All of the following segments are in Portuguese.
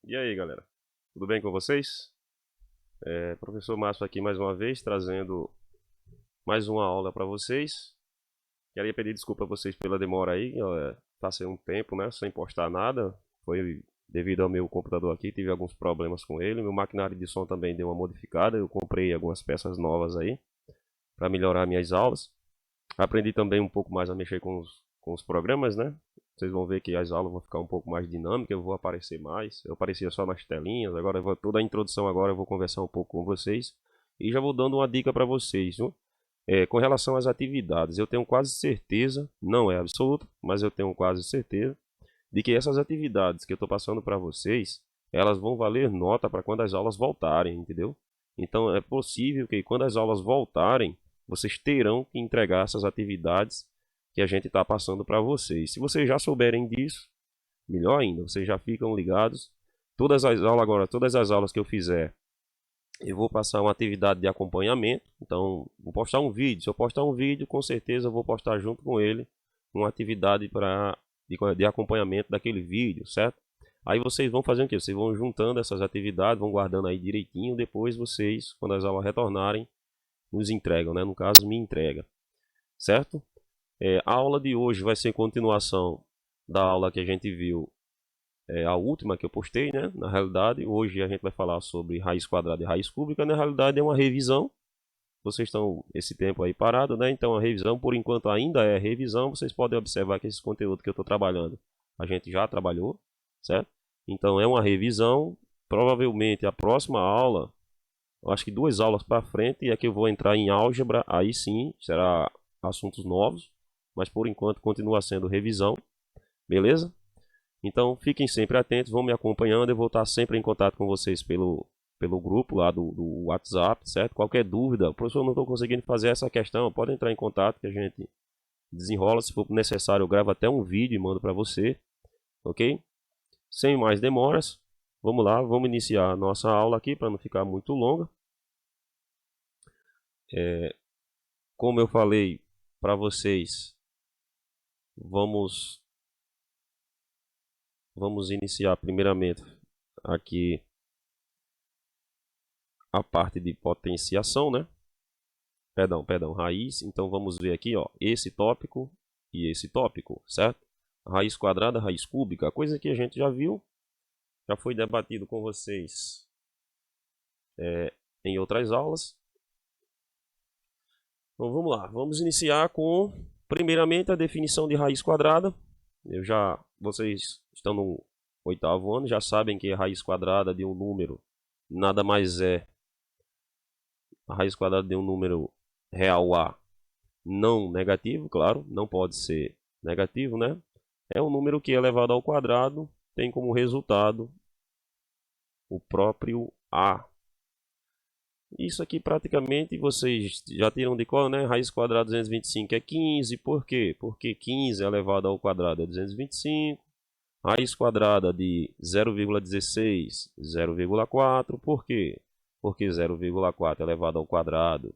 E aí, galera? Tudo bem com vocês? Professor Márcio aqui mais uma vez, trazendo mais uma aula para vocês. Queria pedir desculpa a vocês pela demora aí. Passei um tempo, né, sem postar nada. Foi devido ao meu computador aqui, tive alguns problemas com ele. Meu maquinário de som também deu uma modificada. Eu comprei algumas peças novas aí para melhorar minhas aulas. Aprendi também um pouco mais a mexer com os programas, né? Vocês vão ver que as aulas vão ficar um pouco mais dinâmicas, eu vou aparecer mais. Eu aparecia só nas telinhas, agora toda a introdução agora eu vou conversar um pouco com vocês. E já vou dando uma dica para vocês, viu? Com relação às atividades, eu tenho quase certeza, não é absoluto, mas eu tenho quase certeza, de que essas atividades que eu estou passando para vocês, elas vão valer nota para quando as aulas voltarem, entendeu? Então é possível que quando as aulas voltarem, vocês terão que entregar essas atividades que a gente está passando para vocês. Se vocês já souberem disso, melhor ainda, vocês já ficam ligados. Todas as aulas que eu fizer, eu vou passar uma atividade de acompanhamento. Então, vou postar um vídeo. Se eu postar um vídeo, com certeza eu vou postar junto com ele uma atividade de acompanhamento daquele vídeo, certo? Aí vocês vão fazer o quê? Vocês vão juntando essas atividades, vão guardando aí direitinho. Depois vocês, quando as aulas retornarem, nos entregam, né? No caso, me entrega, certo? A aula de hoje vai ser continuação da aula que a gente viu, a última que eu postei, né? Na realidade, hoje a gente vai falar sobre raiz quadrada e raiz cúbica. Na realidade, é uma revisão. Vocês estão esse tempo aí parado, né? Então, a revisão, por enquanto, ainda é revisão. Vocês podem observar que esse conteúdo que eu estou trabalhando, a gente já trabalhou, certo? Então, é uma revisão. Provavelmente, a próxima aula, eu acho que 2 aulas para frente, é que eu vou entrar em álgebra. Aí sim, será assuntos novos. Mas, por enquanto, continua sendo revisão. Beleza? Então, fiquem sempre atentos, vão me acompanhando. Eu vou estar sempre em contato com vocês pelo grupo lá do WhatsApp, certo? Qualquer dúvida, professor, não estou conseguindo fazer essa questão, pode entrar em contato que a gente desenrola. Se for necessário, eu gravo até um vídeo e mando para você, ok? Sem mais demoras, vamos lá, vamos iniciar a nossa aula aqui para não ficar muito longa. Como eu falei para vocês, vamos iniciar primeiramente aqui a parte de potenciação, né? Perdão, raiz. Então vamos ver aqui, ó, esse tópico e esse tópico, certo? Raiz quadrada, raiz cúbica, coisa que a gente já viu, já foi debatido com vocês em outras aulas. Então vamos lá, vamos iniciar com, primeiramente, a definição de raiz quadrada. Vocês estão no 8º ano, já sabem que a raiz quadrada de um número nada mais é a raiz quadrada de um número real A não negativo, claro, não pode ser negativo, né? É um número que elevado ao quadrado tem como resultado o próprio A. Isso aqui praticamente vocês já tiram de qual, né? Raiz quadrada de 225 é 15, por quê? Porque 15 elevado ao quadrado é 225. Raiz quadrada de 0,16, 0,4, por quê? Porque 0,4 elevado ao quadrado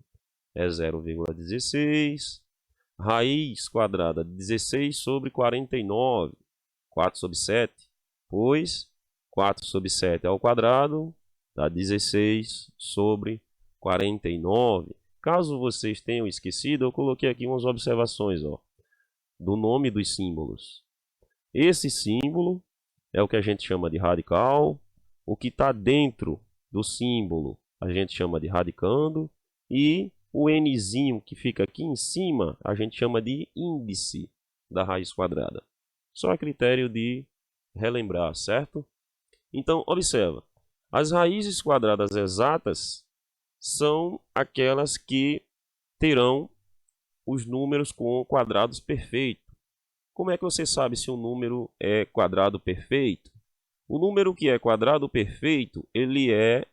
é 0,16. Raiz quadrada de 16 sobre 49, 4 sobre 7, pois 4 sobre 7 ao quadrado dá 16 sobre 49. Caso vocês tenham esquecido, eu coloquei aqui umas observações, ó, do nome dos símbolos. Esse símbolo é o que a gente chama de radical. O que está dentro do símbolo a gente chama de radicando. E o nzinho que fica aqui em cima a gente chama de índice da raiz quadrada. Só a critério de relembrar, certo? Então, observa. As raízes quadradas exatas são aquelas que terão os números com quadrados perfeitos. Como é que você sabe se um número é quadrado perfeito? O número que é quadrado perfeito, ele é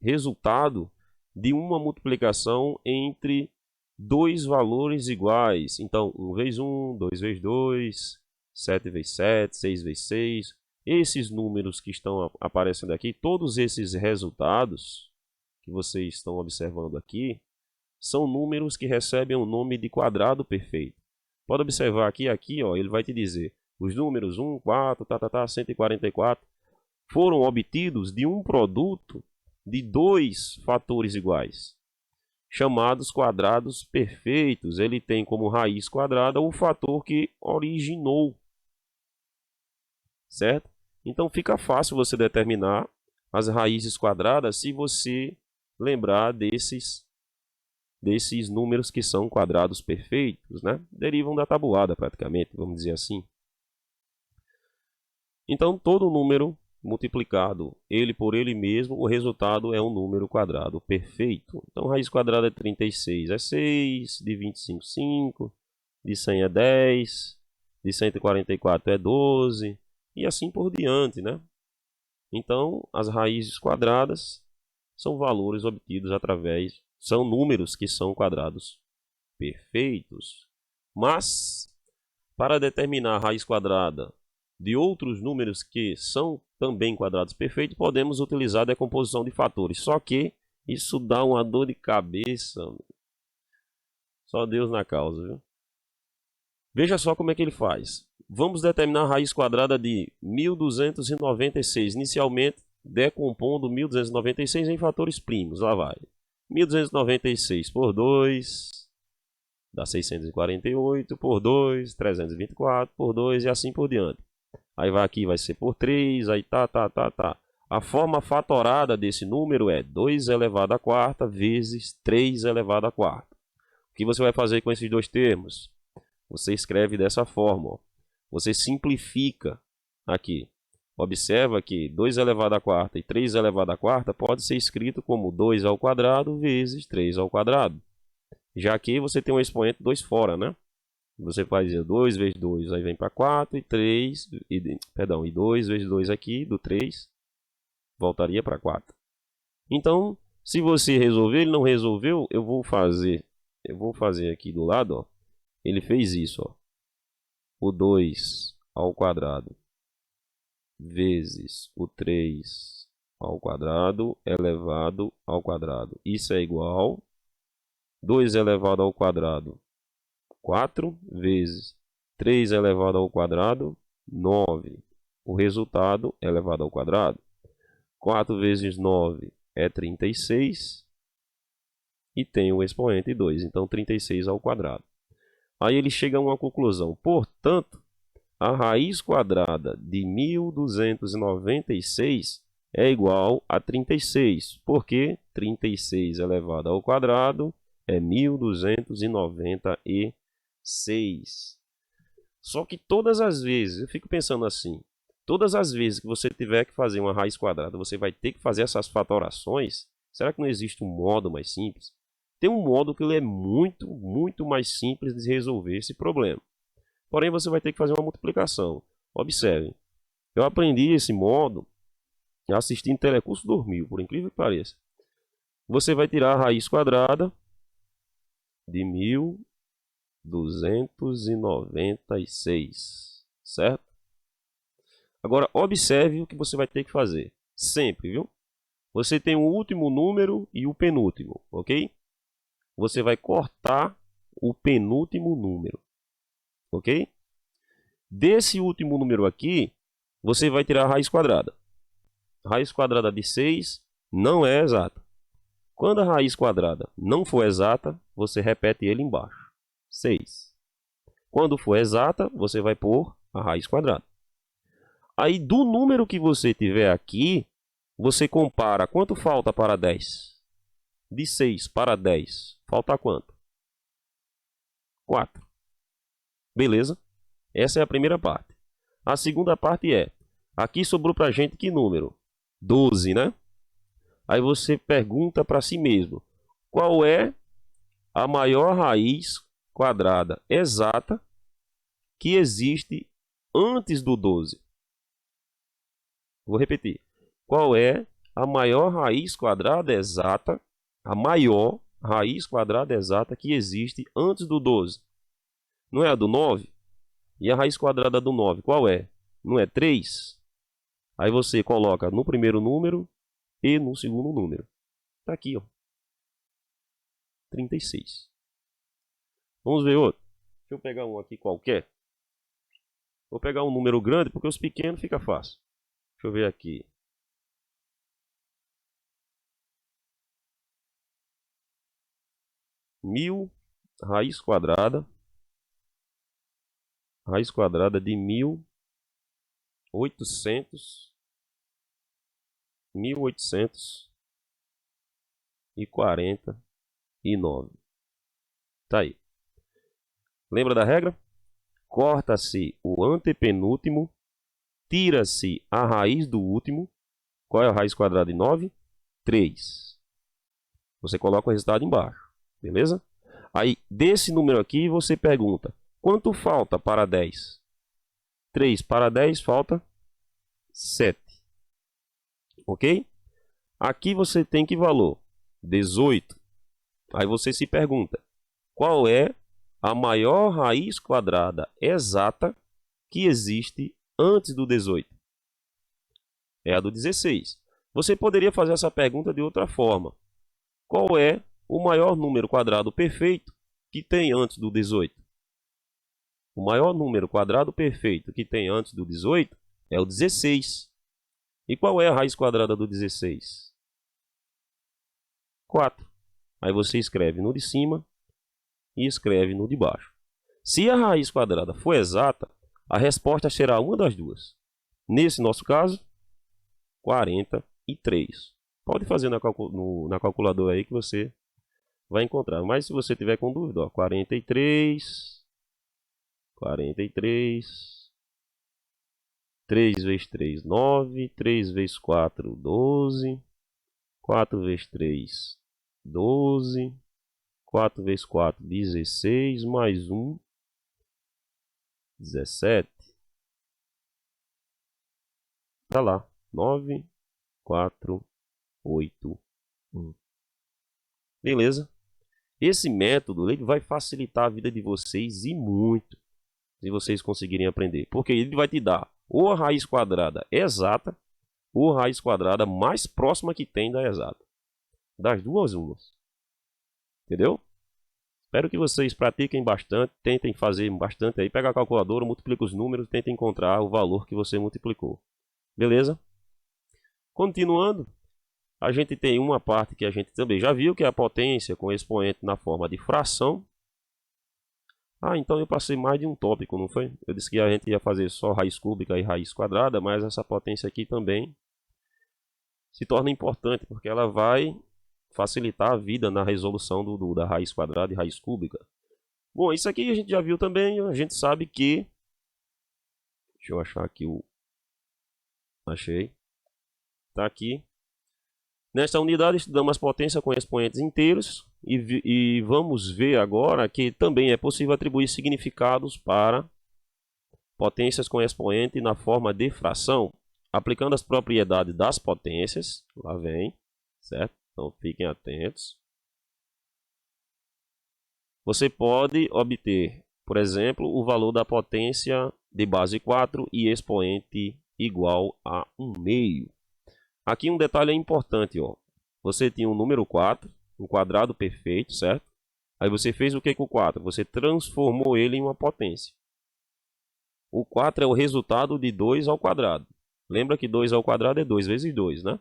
resultado de uma multiplicação entre dois valores iguais. Então, 1 vezes 1, 2 vezes 2, 7 vezes 7, 6 vezes 6. Esses números que estão aparecendo aqui, todos esses resultados que vocês estão observando aqui, são números que recebem o nome de quadrado perfeito. Pode observar aqui, ó, ele vai te dizer os números 1, 4, 144. foram obtidos de um produto de dois fatores iguais, chamados quadrados perfeitos. Ele tem como raiz quadrada o fator que originou, certo? Então fica fácil você determinar as raízes quadradas se você lembrar desses números que são quadrados perfeitos, né? Derivam da tabuada praticamente, vamos dizer assim. Então todo número multiplicado ele por ele mesmo, o resultado é um número quadrado perfeito. Então raiz quadrada de 36 é 6, de 25 5, de 100 é 10, de 144 é 12 e assim por diante, né? Então as raízes quadradas são valores obtidos são números que são quadrados perfeitos. Mas para determinar a raiz quadrada de outros números que são também quadrados perfeitos, podemos utilizar a decomposição de fatores. Só que isso dá uma dor de cabeça. Só Deus na causa, viu? Veja só como é que ele faz. Vamos determinar a raiz quadrada de 1296. Inicialmente, decompondo 1296 em fatores primos. Lá vai. 1296 por 2 dá 648, por 2, 324, por 2 e assim por diante. Aí vai aqui, vai ser por 3, aí tá. A forma fatorada desse número é 2 elevado à quarta vezes 3 elevado à quarta. O que você vai fazer com esses dois termos? Você escreve dessa forma, ó. Você simplifica aqui. Observa que 2 elevado à quarta e 3 elevado à quarta pode ser escrito como 2 ao quadrado vezes 3 ao quadrado. Já que você tem um expoente 2 fora, né? Você faz 2 vezes 2, aí vem para 4 e 3, e 2 vezes 2 aqui, do 3, voltaria para 4. Então, se você resolver, ele não resolveu, eu vou fazer aqui do lado, ó. Ele fez isso, ó. O 2 ao quadrado vezes o 3 ao quadrado elevado ao quadrado. Isso é igual 2 elevado ao quadrado 4 vezes 3 elevado ao quadrado, 9. O resultado é elevado ao quadrado. 4 vezes 9 é 36. E tem o expoente 2, então 36 ao quadrado. Aí ele chega a uma conclusão. Portanto, a raiz quadrada de 1296 é igual a 36. Porque 36 elevado ao quadrado é 1296. Só que todas as vezes, eu fico pensando assim, todas as vezes que você tiver que fazer uma raiz quadrada, você vai ter que fazer essas fatorações. Será que não existe um modo mais simples? Tem um modo que ele é muito mais simples de resolver esse problema. Porém, você vai ter que fazer uma multiplicação. Observe, eu aprendi esse modo assistindo Telecurso 2000, por incrível que pareça. Você vai tirar a raiz quadrada de 1296, certo? Agora, observe o que você vai ter que fazer. Sempre, viu? Você tem o último número e o penúltimo, ok? Você vai cortar o penúltimo número, ok? Desse último número aqui, você vai tirar a raiz quadrada. A raiz quadrada de 6 não é exata. Quando a raiz quadrada não for exata, você repete ele embaixo. 6. Quando for exata, você vai pôr a raiz quadrada. Aí do número que você tiver aqui, você compara quanto falta para 10. De 6 para 10, falta quanto? 4. Beleza? Essa é a primeira parte. A segunda parte é, aqui sobrou para a gente que número? 12, né? Aí você pergunta para si mesmo, qual é a maior raiz quadrada exata que existe antes do 12? Vou repetir. Qual é a maior raiz quadrada exata, a maior raiz quadrada exata que existe antes do 12? Não é a do 9? E a raiz quadrada do 9, qual é? Não é 3? Aí você coloca no primeiro número e no segundo número. Está aqui, ó. 36. Vamos ver outro. Deixa eu pegar um aqui qualquer. Vou pegar um número grande porque os pequenos fica fácil. Deixa eu ver aqui. 1000 raiz quadrada de 1849. Tá aí. Lembra da regra? Corta-se o antepenúltimo, tira-se a raiz do último. Qual é a raiz quadrada de 9? 3. Você coloca o resultado embaixo, beleza? Aí, desse número aqui, você pergunta, quanto falta para 10? 3 para 10 falta 7. Ok? Aqui você tem que valor? 18. Aí você se pergunta, qual é a maior raiz quadrada exata que existe antes do 18? É a do 16. Você poderia fazer essa pergunta de outra forma. Qual é o maior número quadrado perfeito que tem antes do 18? O maior número quadrado perfeito que tem antes do 18 é o 16. E qual é a raiz quadrada do 16? 4. Aí você escreve no de cima e escreve no de baixo. Se a raiz quadrada for exata, a resposta será uma das duas. Nesse nosso caso, 43. Pode fazer na calculadora aí que você vai encontrar. Mas se você tiver com dúvida, ó, 43. 3 vezes 3, 9. 3 vezes 4, 12. 4 vezes 3, 12. 4 vezes 4, 16. Mais 1, 17. Tá lá. 9, 4, 8, 1. Beleza? Esse método ele vai facilitar a vida de vocês e muito, se vocês conseguirem aprender. Porque ele vai te dar ou a raiz quadrada exata, ou a raiz quadrada mais próxima que tem da exata. Das duas, umas. Entendeu? Espero que vocês pratiquem bastante, tentem fazer bastante aí. Pega a calculadora, multiplica os números, tentem encontrar o valor que você multiplicou. Beleza? Continuando, a gente tem uma parte que a gente também já viu, que é a potência com expoente na forma de fração. Ah, então eu passei mais de um tópico, não foi? Eu disse que a gente ia fazer só raiz cúbica e raiz quadrada, mas essa potência aqui também se torna importante, porque ela vai facilitar a vida na resolução da raiz quadrada e raiz cúbica. Bom, isso aqui a gente já viu também, a gente sabe que... Deixa eu achar aqui o... Achei. Tá aqui. Nesta unidade estudamos as potências com expoentes inteiros e vamos ver agora que também é possível atribuir significados para potências com expoente na forma de fração, aplicando as propriedades das potências. Lá vem, certo? Então fiquem atentos. Você pode obter, por exemplo, o valor da potência de base 4 e expoente igual a 1/2. Aqui um detalhe importante, ó. Você tinha um número 4, um quadrado perfeito, certo? Aí você fez o que com o 4? Você transformou ele em uma potência. O 4 é o resultado de 2 ao quadrado. Lembra que 2 ao quadrado é 2 vezes 2, né?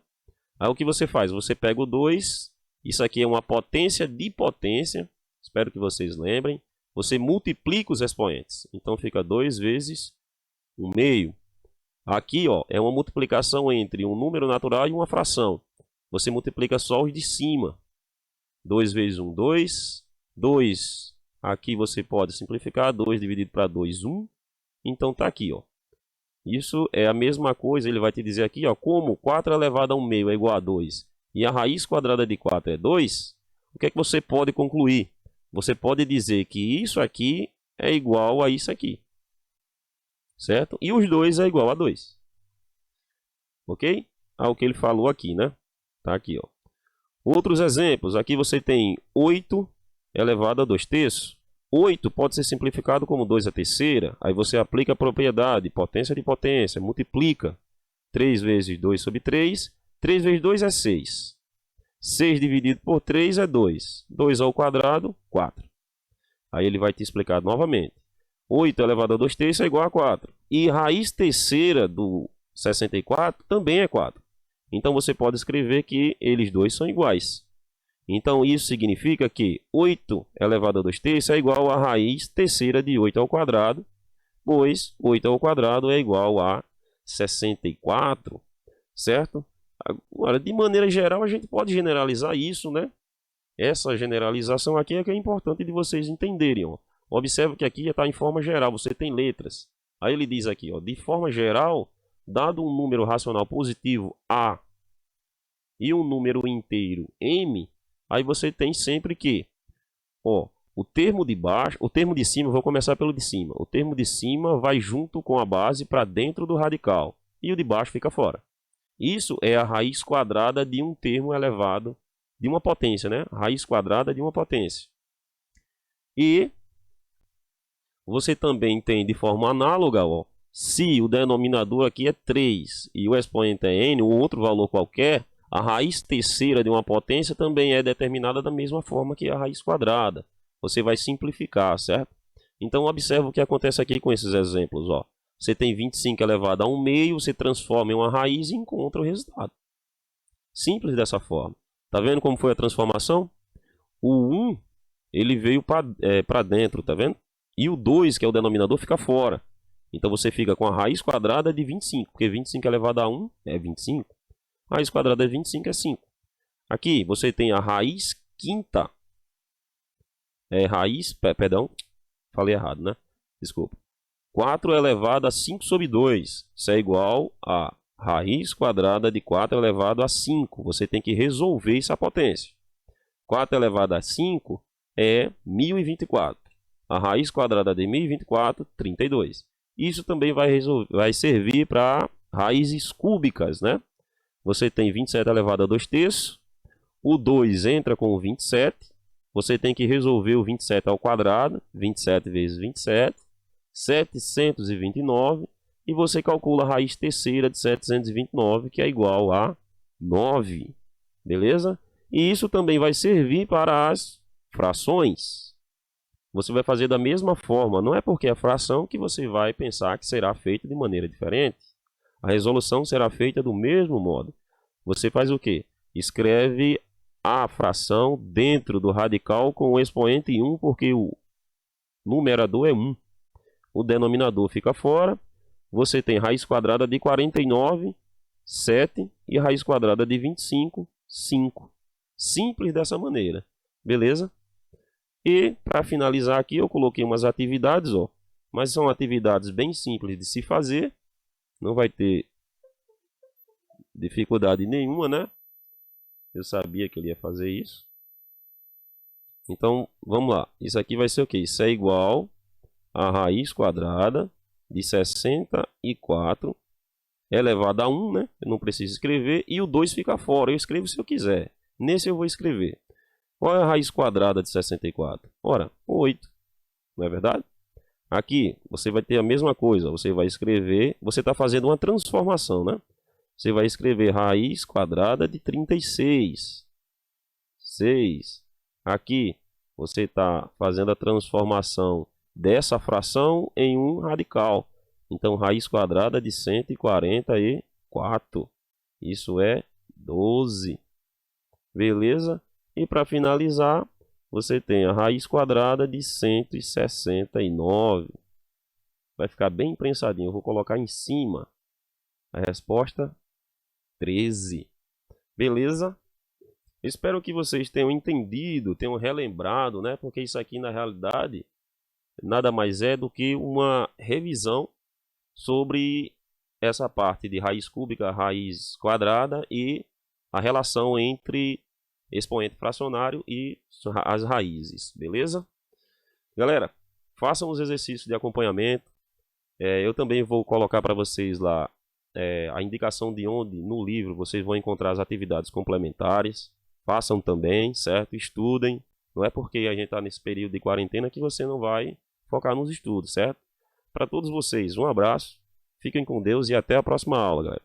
Aí o que você faz? Você pega o 2, isso aqui é uma potência de potência, espero que vocês lembrem. Você multiplica os expoentes, então fica 2 vezes 1/2. Aqui, ó, é uma multiplicação entre um número natural e uma fração. Você multiplica só os de cima. 2 vezes 1, 2. 2, aqui você pode simplificar. 2 dividido para 2, 1. Então tá aqui, ó. Isso é a mesma coisa, ele vai te dizer aqui, ó, como 4 elevado a 1/2 é igual a 2 e a raiz quadrada de 4 é 2, o que é que você pode concluir? Você pode dizer que isso aqui é igual a isso aqui. Certo? E os 2 é igual a 2. Ok? Ao que ele falou aqui, né? Tá aqui, ó. Outros exemplos. Aqui você tem 8 elevado a 2/3. 8 pode ser simplificado como 2/3. Aí você aplica a propriedade, potência de potência, multiplica. 3 vezes 2 sobre 3. 3 vezes 2 é 6. 6 dividido por 3 é 2. 2 ao quadrado, 4. Aí ele vai te explicar novamente. 8 elevado a 2/3 é igual a 4. E raiz terceira do 64 também é 4. Então você pode escrever que eles dois são iguais. Então, isso significa que 8 elevado a 2 terços é igual a raiz terceira de 8 ao quadrado, pois 8 ao quadrado é igual a 64, certo? Agora, de maneira geral, a gente pode generalizar isso, né? Essa generalização aqui é que é importante de vocês entenderem, ó. Observe que aqui está em forma geral, você tem letras. Aí ele diz aqui, ó, de forma geral, dado um número racional positivo A e um número inteiro M, aí você tem sempre que, ó, o termo de baixo, o termo de cima, vou começar pelo de cima. O termo de cima vai junto com a base para dentro do radical e o de baixo fica fora. Isso é a raiz quadrada de um termo elevado, de uma potência, né? Raiz quadrada de uma potência. E você também tem de forma análoga, ó, se o denominador aqui é 3 e o expoente é n, ou outro valor qualquer, a raiz terceira de uma potência também é determinada da mesma forma que a raiz quadrada. Você vai simplificar, certo? Então, observe o que acontece aqui com esses exemplos, ó. Você tem 25 elevado a 1 meio, você transforma em uma raiz e encontra o resultado. Simples dessa forma. Tá vendo como foi a transformação? O 1, ele veio para dentro, tá vendo? E o 2, que é o denominador, fica fora. Então você fica com a raiz quadrada de 25, porque 25 elevado a 1 é 25. A raiz quadrada de 25 é 5. Aqui você tem a raiz quinta. Perdão, falei errado, né? Desculpa. 4 elevado a 5 sobre 2. Isso é igual a raiz quadrada de 4 elevado a 5. Você tem que resolver essa potência. 4 elevado a 5 é 1024. A raiz quadrada de 1024, 32. Isso também vai servir para raízes cúbicas, né? Você tem 27 elevado a 2 terços. O 2 entra com o 27. Você tem que resolver o 27 ao quadrado. 27 vezes 27. 729. E você calcula a raiz terceira de 729, que é igual a 9. Beleza? E isso também vai servir para as frações. Você vai fazer da mesma forma. Não é porque é fração que você vai pensar que será feito de maneira diferente. A resolução será feita do mesmo modo. Você faz o quê? Escreve a fração dentro do radical com o expoente 1, porque o numerador é 1. O denominador fica fora. Você tem raiz quadrada de 49, 7, e raiz quadrada de 25, 5. Simples dessa maneira. Beleza? E, para finalizar aqui, eu coloquei umas atividades, ó. Mas são atividades bem simples de se fazer. Não vai ter dificuldade nenhuma, né? Eu sabia que ele ia fazer isso. Então, vamos lá. Isso aqui vai ser o quê? Isso é igual a raiz quadrada de 64 elevado a 1, né? Eu não preciso escrever. E o 2 fica fora. Eu escrevo se eu quiser. Nesse eu vou escrever. Qual é a raiz quadrada de 64? Ora, 8. Não é verdade? Aqui, você vai ter a mesma coisa. Você vai escrever... Você está fazendo uma transformação, né? Você vai escrever raiz quadrada de 36. 6. Aqui, você está fazendo a transformação dessa fração em um radical. Então, raiz quadrada de 144. Isso é 12. Beleza? E para finalizar, você tem a raiz quadrada de 169. Vai ficar bem prensadinho. Eu vou colocar em cima a resposta 13. Beleza? Espero que vocês tenham entendido, tenham relembrado, né? Porque isso aqui, na realidade, nada mais é do que uma revisão sobre essa parte de raiz cúbica, raiz quadrada e a relação entre expoente fracionário e as raízes, beleza? Galera, façam os exercícios de acompanhamento. Eu também vou colocar para vocês lá a indicação de onde no livro vocês vão encontrar as atividades complementares. Façam também, certo? Estudem. Não é porque a gente está nesse período de quarentena que você não vai focar nos estudos, certo? Para todos vocês, um abraço, fiquem com Deus e até a próxima aula, galera.